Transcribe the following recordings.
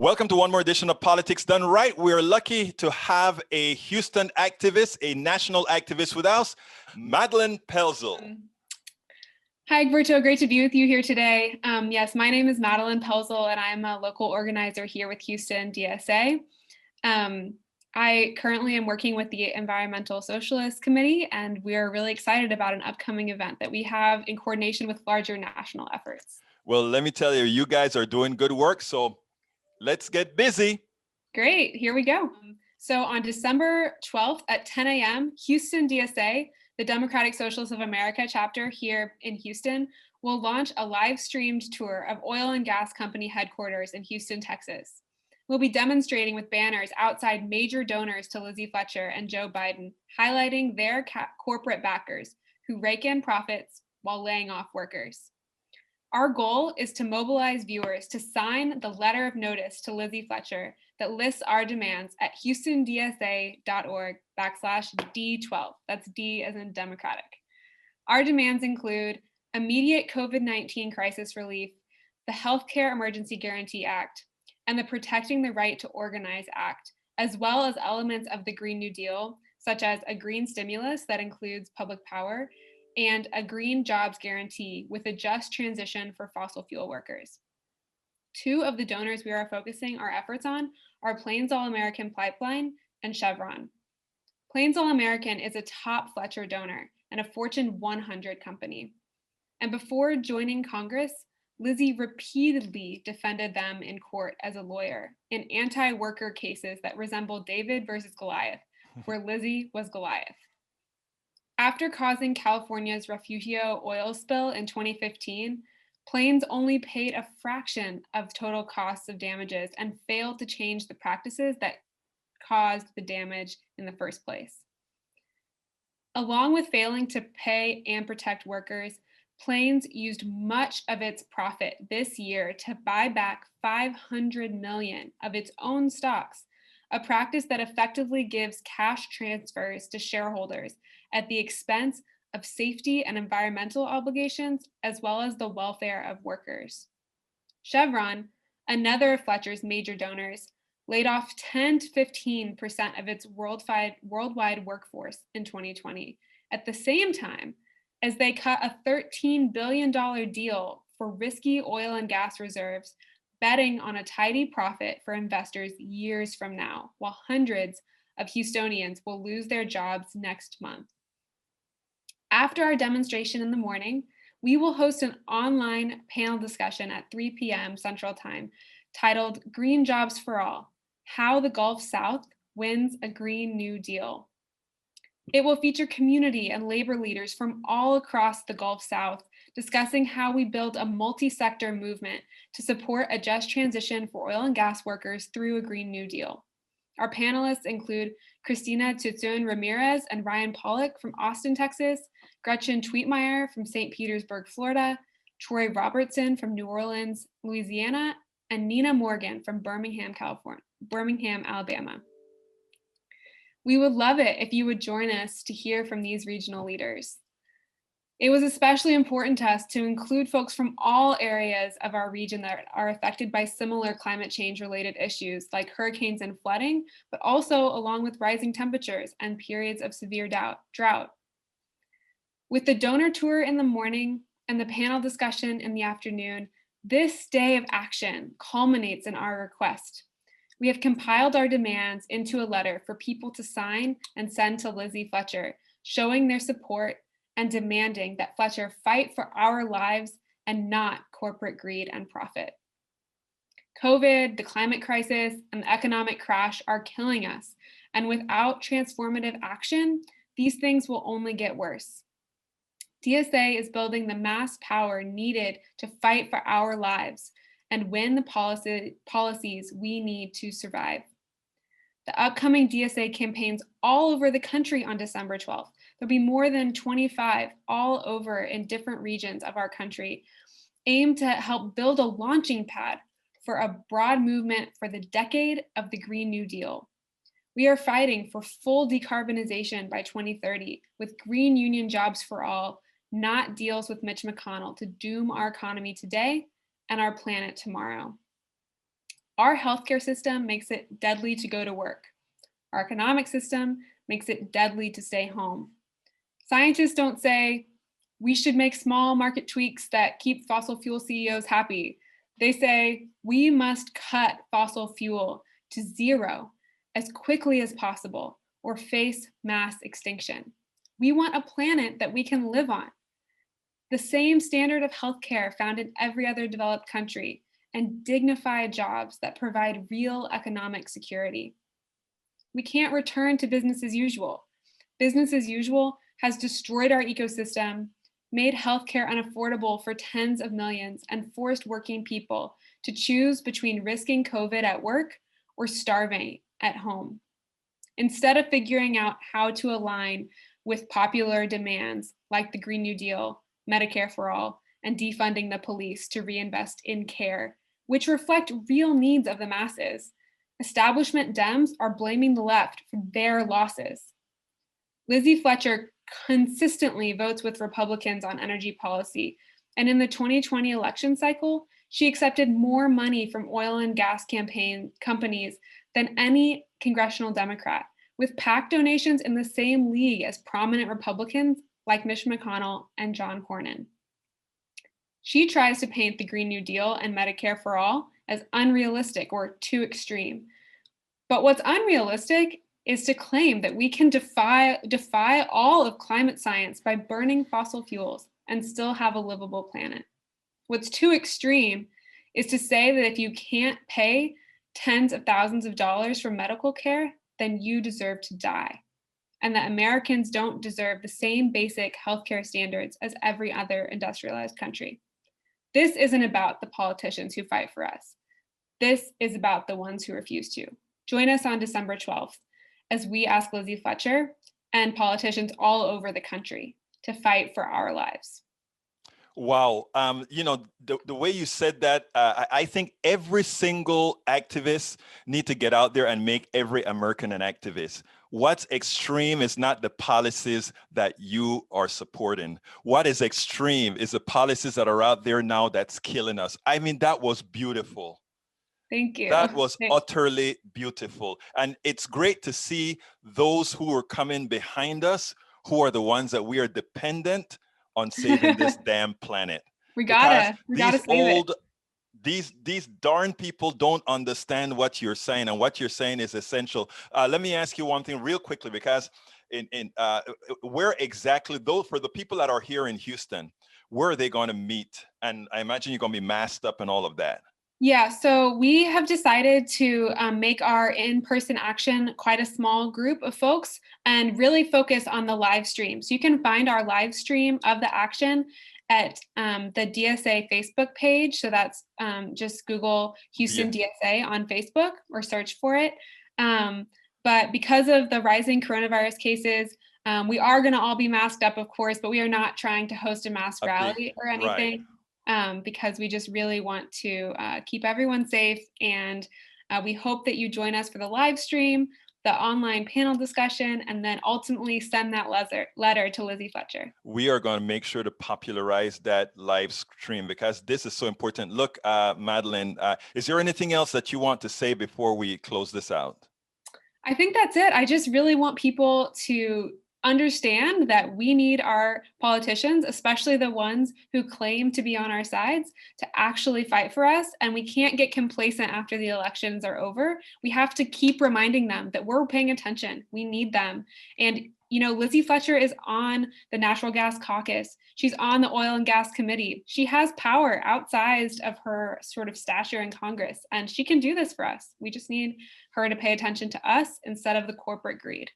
Welcome to one more edition of Politics Done Right. We're lucky to have a Houston activist, a national activist with us, Madeleine Pelzel. Hi, Egberto. Great to be with you here today. Yes, my name is Madeleine Pelzel, and I'm a local organizer here with Houston DSA. I currently am working with the Environmental Socialist Committee, and we are really excited about an upcoming event that we have in coordination with larger national efforts. Well, let me tell you, you guys are doing good work, so let's get busy. Great, here we go. So on December 12th at 10 a.m., Houston DSA, the Democratic Socialists of America chapter here in Houston, will launch a live streamed tour of oil and gas company headquarters in Houston, Texas. We'll be demonstrating with banners outside major donors to Lizzie Fletcher and Joe Biden, highlighting their corporate backers who rake in profits while laying off workers. Our goal is to mobilize viewers to sign the letter of notice to Lizzie Fletcher that lists our demands at houstondsa.org/D12. That's D as in Democratic. Our demands include immediate COVID-19 crisis relief, the Healthcare Emergency Guarantee Act, and the Protecting the Right to Organize Act, as well as elements of the Green New Deal, such as a green stimulus that includes public power, and a green jobs guarantee with a just transition for fossil fuel workers. Two of the donors we are focusing our efforts on are Plains All American Pipeline and Chevron. Plains All American is a top Fletcher donor and a Fortune 100 company. And before joining Congress, Lizzie repeatedly defended them in court as a lawyer in anti-worker cases that resembled David versus Goliath, where Lizzie was Goliath. After causing California's Refugio oil spill in 2015, Plains only paid a fraction of total costs of damages and failed to change the practices that caused the damage in the first place. Along with failing to pay and protect workers, Plains used much of its profit this year to buy back $500 million of its own stocks, a practice that effectively gives cash transfers to shareholders at the expense of safety and environmental obligations, as well as the welfare of workers. Chevron, another of Fletcher's major donors, laid off 10 to 15% of its worldwide workforce in 2020, at the same time as they cut a $13 billion deal for risky oil and gas reserves, betting on a tidy profit for investors years from now, while hundreds of Houstonians will lose their jobs next month. After our demonstration in the morning, we will host an online panel discussion at 3 p.m. Central Time titled Green Jobs for All: How the Gulf South Wins a Green New Deal. It will feature community and labor leaders from all across the Gulf South discussing how we build a multi-sector movement to support a just transition for oil and gas workers through a Green New Deal. Our panelists include Christina Tutsun Ramirez and Ryan Pollock from Austin, Texas, Gretchen Tweetmeyer from St. Petersburg, Florida, Troy Robertson from New Orleans, Louisiana, and Nina Morgan from Birmingham, Alabama. We would love it if you would join us to hear from these regional leaders. It was especially important to us to include folks from all areas of our region that are affected by similar climate change related issues like hurricanes and flooding, but also along with rising temperatures and periods of severe drought. With the donor tour in the morning and the panel discussion in the afternoon, this day of action culminates in our request. We have compiled our demands into a letter for people to sign and send to Lizzie Fletcher, showing their support and demanding that Fletcher fight for our lives and not corporate greed and profit. COVID, the climate crisis, and the economic crash are killing us, and without transformative action, these things will only get worse. DSA is building the mass power needed to fight for our lives and win the policies we need to survive. The upcoming DSA campaigns all over the country on December 12th. There'll be more than 25 all over in different regions of our country, aimed to help build a launching pad for a broad movement for the decade of the Green New Deal. We are fighting for full decarbonization by 2030 with green union jobs for all, not deals with Mitch McConnell to doom our economy today and our planet tomorrow. Our healthcare system makes it deadly to go to work. Our economic system makes it deadly to stay home. Scientists don't say, we should make small market tweaks that keep fossil fuel CEOs happy. They say, we must cut fossil fuel to zero as quickly as possible or face mass extinction. We want a planet that we can live on. The same standard of healthcare found in every other developed country, and dignified jobs that provide real economic security. We can't return to business as usual. Business as usual has destroyed our ecosystem, made healthcare unaffordable for tens of millions, and forced working people to choose between risking COVID at work or starving at home. Instead of figuring out how to align with popular demands like the Green New Deal, Medicare for All, and defunding the police to reinvest in care, which reflect real needs of the masses, establishment Dems are blaming the left for their losses. Lizzie Fletcher consistently votes with Republicans on energy policy, and in the 2020 election cycle, she accepted more money from oil and gas campaign companies than any congressional Democrat, with PAC donations in the same league as prominent Republicans like Mitch McConnell and John Cornyn. She tries to paint the Green New Deal and Medicare for All as unrealistic or too extreme. But what's unrealistic is to claim that we can defy all of climate science by burning fossil fuels and still have a livable planet. What's too extreme is to say that if you can't pay tens of thousands of dollars for medical care, then you deserve to die, and that Americans don't deserve the same basic healthcare standards as every other industrialized country. This isn't about the politicians who fight for us. This is about the ones who refuse to. Join us on December 12th as we ask Lizzie Fletcher and politicians all over the country to fight for our lives. Wow. The way you said that, I think every single activist need to get out there and make every American an activist. What's extreme is not the policies that you are supporting. What is extreme is the policies that are out there now that's killing us. I mean, that was beautiful. Thank you. That was utterly beautiful. And it's great to see those who are coming behind us, who are the ones that we are dependent on saving this damn planet. We gotta save it. These darn people don't understand what you're saying, and what you're saying is essential. Let me ask you one thing real quickly, because where exactly, though, for the people that are here in Houston, where are they going to meet? And I imagine you're going to be masked up and all of that. Yeah, so we have decided to make our in-person action quite a small group of folks and really focus on the live stream. So you can find our live stream of the action at the DSA Facebook page. So that's just Google Houston DSA on Facebook or search for it. But because of the rising coronavirus cases, we are going to all be masked up, of course, but we are not trying to host a mass rally or anything. Right. Because we just really want to keep everyone safe. And we hope that you join us for the live stream, the online panel discussion, and then ultimately send that letter to Lizzie Fletcher. We are going to make sure to popularize that live stream because this is so important. Look, Madeleine, is there anything else that you want to say before we close this out? I think that's it. I just really want people to understand that we need our politicians, especially the ones who claim to be on our sides, to actually fight for us. And we can't get complacent after the elections are over. We have to keep reminding them that we're paying attention. We need them. And Lizzie Fletcher is on the Natural Gas Caucus. She's on the Oil and Gas Committee. She has power outsized of her sort of stature in Congress, and she can do this for us. We just need her to pay attention to us instead of the corporate greed.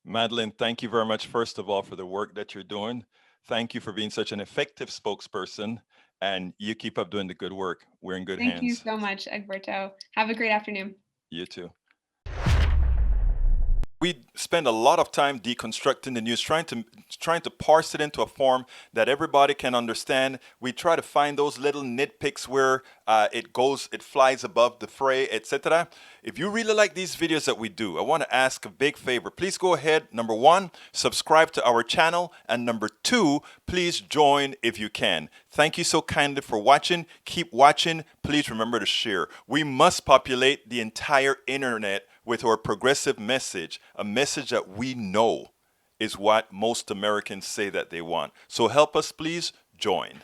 Madeleine, thank you very much, first of all, for the work that you're doing. Thank you for being such an effective spokesperson, and you keep up doing the good work. We're in good hands. Thank you so much, Egberto. Have a great afternoon. You too. We spend a lot of time deconstructing the news, trying to parse it into a form that everybody can understand. We try to find those little nitpicks where it flies above the fray, etc. If you really like these videos that we do, I want to ask a big favor. Please go ahead. Number one, subscribe to our channel. And number two, please join if you can. Thank you so kindly for watching. Keep watching. Please remember to share. We must populate the entire internet with our progressive message, a message that we know is what most Americans say that they want. So help us, please join.